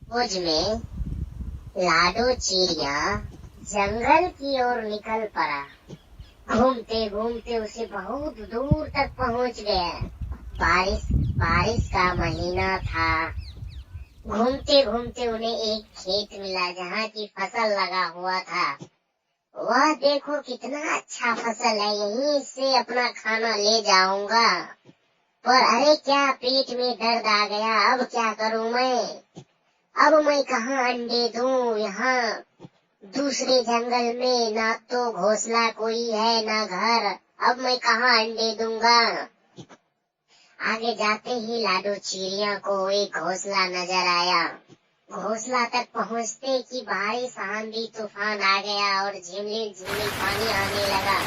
फौज में लाडो चिड़िया जंगल की ओर निकल पड़ा। घूमते घूमते उसे बहुत दूर तक पहुंच गया। बारिश बारिश का महीना था। घूमते घूमते उन्हें एक खेत मिला जहाँ की फसल लगा हुआ था। वह देखो कितना अच्छा फसल है, यहीं से अपना खाना ले जाऊंगा। पर अरे क्या पेट में दर्द आ गया, अब क्या करूं मैं? अब मैं कहाँ अंडे दूं? यहाँ दूसरे जंगल में ना तो घोंसला कोई है ना घर, अब मैं कहाँ अंडे दूंगा? आगे जाते ही लाडो चिड़िया को एक घोंसला नजर आया। घोंसला तक पहुँचते कि बारिश आंधी तूफान आ गया और झिलमिल झिलमिल पानी आने लगा।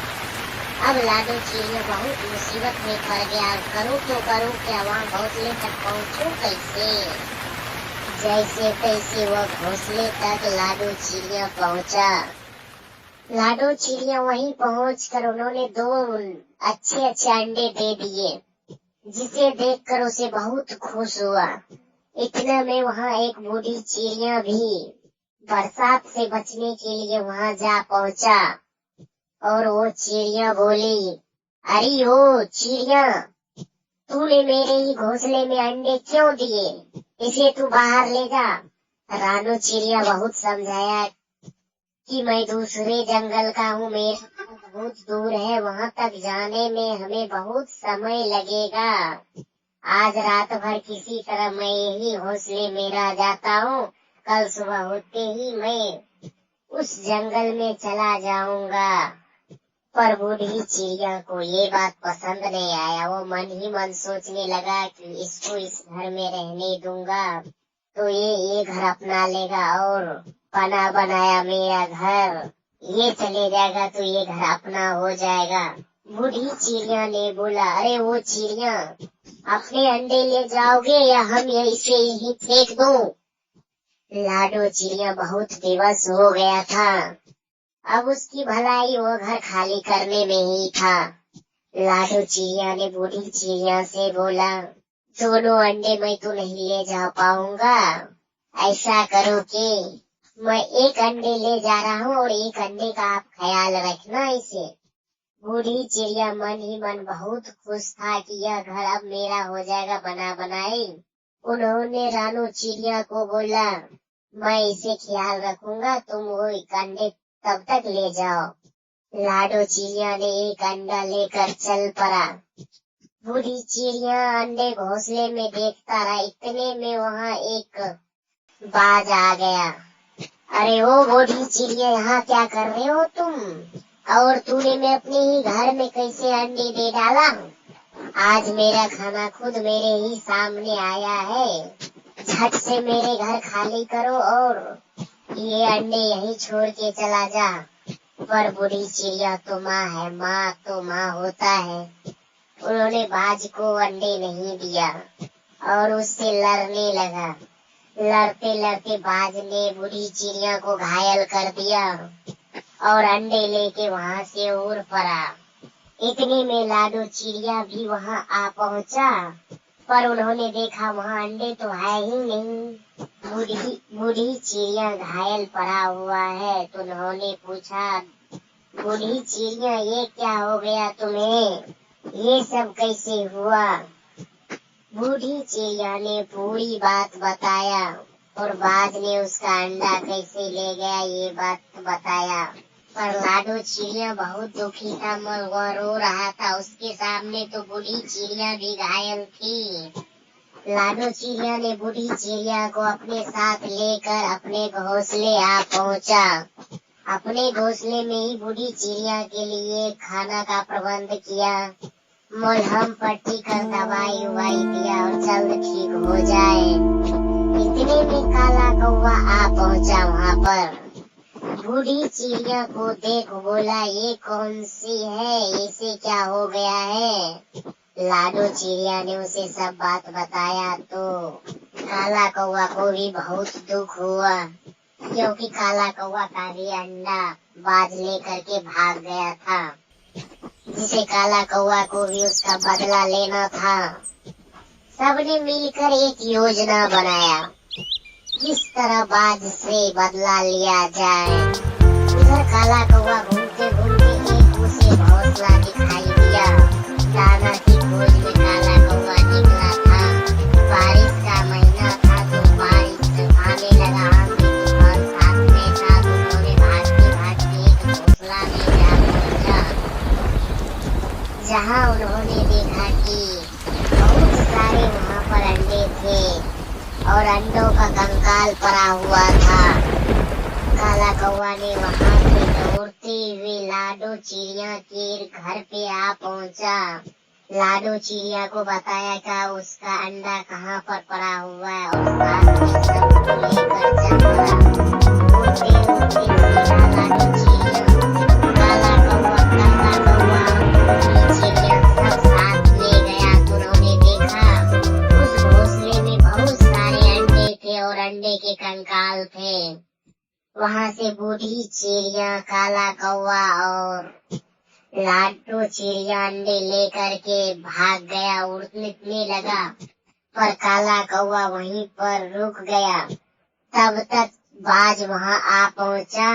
अब लाडो चिड़िया बहुत मुसीबत में पड़ गया। करूँ तो करूँ क्या, वहाँ घोंसले तक पहुँचूं कैसे? जैसे तैसे वह घोंसले तक लाडो चिड़िया पहुँचा। लाडो चिड़िया वहीं पहुँचकर उन्होंने 2 अच्छे अच्छे अंडे दे दिए, जिसे देखकर उसे बहुत खुश हुआ। इतने में वहाँ एक बूढ़ी चिड़िया भी बरसात से बचने के लिए वहाँ जा पहुँचा। और वो चिड़िया बोली, अरे ओ चिड़िया, तूने मेरे ही घोंसले में अंडे क्यों दिए? इसे तू बाहर ले जा। रानो चिड़िया बहुत समझाया कि मैं दूसरे जंगल का हूँ, मेरा बहुत दूर है, वहाँ तक जाने में हमें बहुत समय लगेगा। आज रात भर किसी तरह मैं यही घोंसले में रह जाता हूँ, कल सुबह होते ही मैं उस जंगल में चला जाऊंगा। पर बूढ़ी चिड़िया को ये बात पसंद नहीं आया। वो मन ही मन सोचने लगा कि इसको इस घर में रहने दूंगा तो ये घर अपना लेगा और बना बनाया मेरा घर ये चले जाएगा तो ये घर अपना हो जाएगा। बूढ़ी चिड़िया ने बोला, अरे वो चिड़िया, अपने अंडे ले जाओगे या हम इसे यहीं फेंक दूं? लाडो चिड़िया बहुत बेबस हो गया था। अब उसकी भलाई वो घर खाली करने में ही था। लाडो चिड़िया ने बूढ़ी चिड़िया से बोला, दोनों अंडे मैं तो नहीं ले जा पाऊंगा। ऐसा करो कि मैं एक अंडे ले जा रहा हूँ और एक अंडे का आप ख्याल रखना इसे। बूढ़ी चिड़िया मन ही मन बहुत खुश था कि यह घर अब मेरा हो जाएगा बना बनाए। उन्होंने रानो चिड़िया को बोला, मैं इसे ख्याल रखूंगा, तुम वो एक अंडे तब तक ले जाओ। लाडो चिड़िया ने एक अंडा लेकर चल पड़ा। बूढ़ी चिड़िया अंडे घोंसले में देखता रहा। इतने में वहाँ एक बाज आ गया। अरे ओ बूढ़ी चिड़िया, यहाँ क्या कर रहे हो तुम? और तूने मैं अपने ही घर में कैसे अंडे दे डाला? आज मेरा खाना खुद मेरे ही सामने आया है। झट से मेरे घर खाली करो और ये अंडे यहीं छोड़ के चला जा। पर बूढ़ी चिड़िया तो माँ है, माँ तो माँ होता है। उन्होंने बाज को अंडे नहीं दिया और उससे लड़ने लगा। लड़ते लड़ते बाज ने बूढ़ी चिड़िया को घायल कर दिया और अंडे लेके वहाँ से उड़ पड़ा। इतने में लाडो चिड़िया भी वहाँ आ पहुँचा, पर उन्होंने देखा वहाँ अंडे तो है ही नहीं। बूढ़ी चिड़िया घायल पड़ा हुआ है तो उन्होंने पूछा, बूढ़ी चिड़िया ये क्या हो गया तुम्हें? ये सब कैसे हुआ? बूढ़ी चिड़िया ने पूरी बात बताया और बाज ने उसका अंडा कैसे ले गया ये बात बताया। पर लाडो चिड़िया बहुत दुखी था, वह रो रहा था। उसके सामने तो बूढ़ी चिड़िया भी घायल थी। लाडो चिड़िया ने बूढ़ी चिड़िया को अपने साथ लेकर अपने घोंसले आ पहुँचा। अपने घोंसले में ही बूढ़ी चिड़िया के लिए खाना का प्रबंध किया, मलहम पट्टी कर दवाई उवाई दिया और जल्द ठीक हो जाए। इतने में काला कौवा आ पहुँचा वहाँ पर। बूढ़ी चिड़िया को देख बोला, ये कौन सी है, इसे क्या हो गया है? लाडो चिड़िया ने उसे सब बात बताया तो काला कौवा को भी बहुत दुख हुआ, क्योंकि काला कौवा का भी अंडा बाज लेकर के भाग गया था, जिसे काला कौवा को भी उसका बदला लेना था। सबने मिलकर एक योजना बनाया, किस तरह बाज से बदला लिया जाए। उधर काला कौवा घूमते घूमते एक उसे घोंसला दिखाई दिया। दाना की खोज में काला कौवा निकला था। बारिश का महीना था तो बारिश आने लगा, आंधी तूफान साथ में था। दोनों ने भागते भागते एक घोंसला में जा पहुंचा, जहाँ उन्होंने देखा कि बहुत सारे वहाँ पर अंडे थे और अंडों का कंकाल पड़ा हुआ था। काला कौवा ने वहाँ से दौड़ते हुए लाडो चिड़िया के घर पे आ पहुंचा। लाडो चिड़िया को बताया कि उसका अंडा कहाँ पर पड़ा हुआ है और साथ में सबको लेकर चल पड़ा। उड़ते उड़ते सीधा लाडो चिड़िया, काला कौवा चिड़िया सब साथ ले गया। तो उन्होंने देखा उस घोंसले में बहुत सारे अंडे थे और अंडे के कंकाल थे। वहाँ से बूढ़ी चिड़िया, काला कौवा और लाडो चिड़िया अंडे लेकर के भाग गया, उड़ने लगा। पर काला कौवा वहीं पर रुक गया। तब तक बाज वहाँ आ पहुंचा।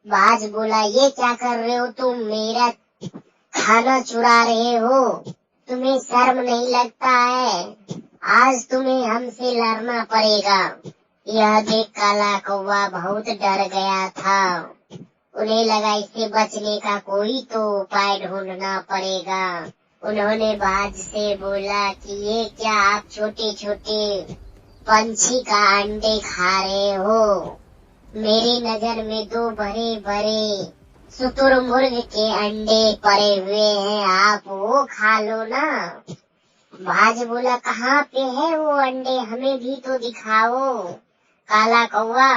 बाज बोला, ये क्या कर रहे हो तुम? मेरा खाना चुरा रहे हो, तुम्हें शर्म नहीं लगता है? आज तुम्हें हमसे लड़ना पड़ेगा। यह देख काला कौवा बहुत डर गया था। उन्हें लगा इससे बचने का कोई तो उपाय ढूंढना पड़ेगा। उन्होंने बाज से बोला कि ये क्या आप छोटे छोटे पंछी का अंडे खा रहे हो? मेरी नजर में दो बड़े बड़े शुतुरमुर्ग के अंडे पड़े हुए हैं, आप वो खा लो ना। बाज बोला, कहाँ पे है वो अंडे? हमें भी तो दिखाओ। काला कौवा,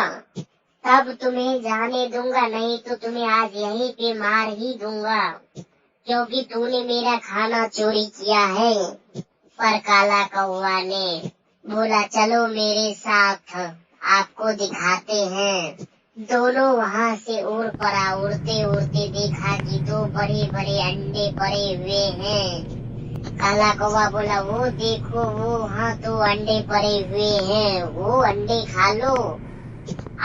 तब तुम्हें जाने दूंगा, नहीं तो तुम्हें आज यहीं पे मार ही दूंगा, क्योंकि तूने मेरा खाना चोरी किया है। पर काला कौवा ने बोला, चलो मेरे साथ, आपको दिखाते हैं। दोनों वहाँ से उड़ पड़ा। उड़ते उड़ते देखा कि दो बड़े बड़े अंडे पड़े हुए हैं। काला कौवा बोला, वो देखो वो वहाँ तो अंडे पड़े हुए हैं, वो अंडे खा लो।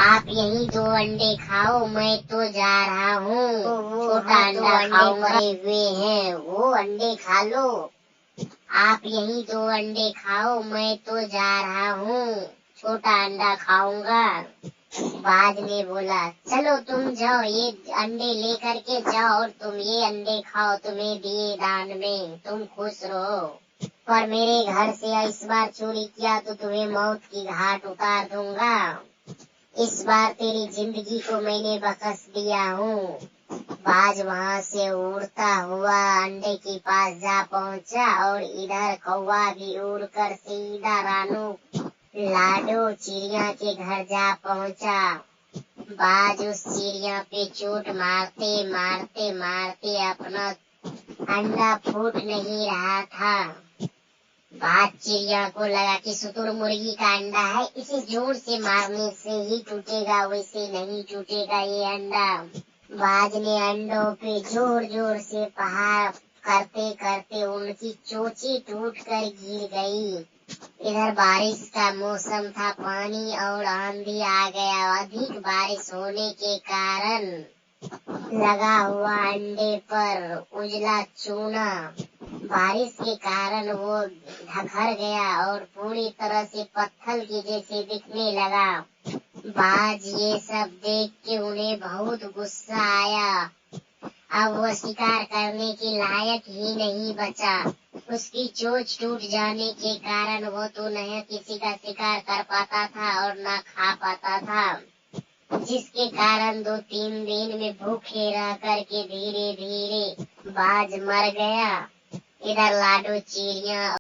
आप यही दो अंडे खाओ, मैं तो जा रहा हूँ। छोटा अंडा खाऊंगा। पड़े हुए हैं, वो अंडे खा लो। आप यही दो अंडे खाओ, मैं तो जा रहा हूँ, छोटा अंडा खाऊंगा। बाज ने बोला, चलो तुम जाओ, ये अंडे लेकर के जाओ और तुम ये अंडे खाओ, तुम्हें दिए दान में, तुम खुश रहो। पर मेरे घर से इस बार चोरी किया तो तुम्हें मौत की घाट उतार दूंगा। इस बार तेरी जिंदगी को मैंने बख्श दिया हूँ। बाज वहाँ से उड़ता हुआ अंडे के पास जा पहुँचा और इधर कौवा भी उड़कर सीधा रानू लाडो चिड़िया के घर जा पहुँचा। बाज उस चिड़िया पे चोट मारते मारते मारते अपना अंडा फूट नहीं रहा था। बाज चिड़िया को लगा कि शुतुरमुर्गी का अंडा है, इसे जोर से मारने से ही टूटेगा, वैसे नहीं टूटेगा ये अंडा। बाज ने अंडों पे जोर जोर से प्रहार करते करते उनकी चोंची टूट कर गिर गई। इधर बारिश का मौसम था, पानी और आंधी आ गया। अधिक बारिश होने के कारण लगा हुआ अंडे पर उजला चूना, बारिश के कारण वो ढकर गया और पूरी तरह से पत्थर के जैसे दिखने लगा। बाज ये सब देख के उन्हें बहुत गुस्सा आया। अब वो शिकार करने के लायक ही नहीं बचा। उसकी चोंच टूट जाने के कारण वो तो न किसी का शिकार कर पाता था और न खा पाता था, जिसके कारण 2-3 दिन में भूखे रह करके धीरे धीरे बाज मर गया। इधर लाडो चिड़िया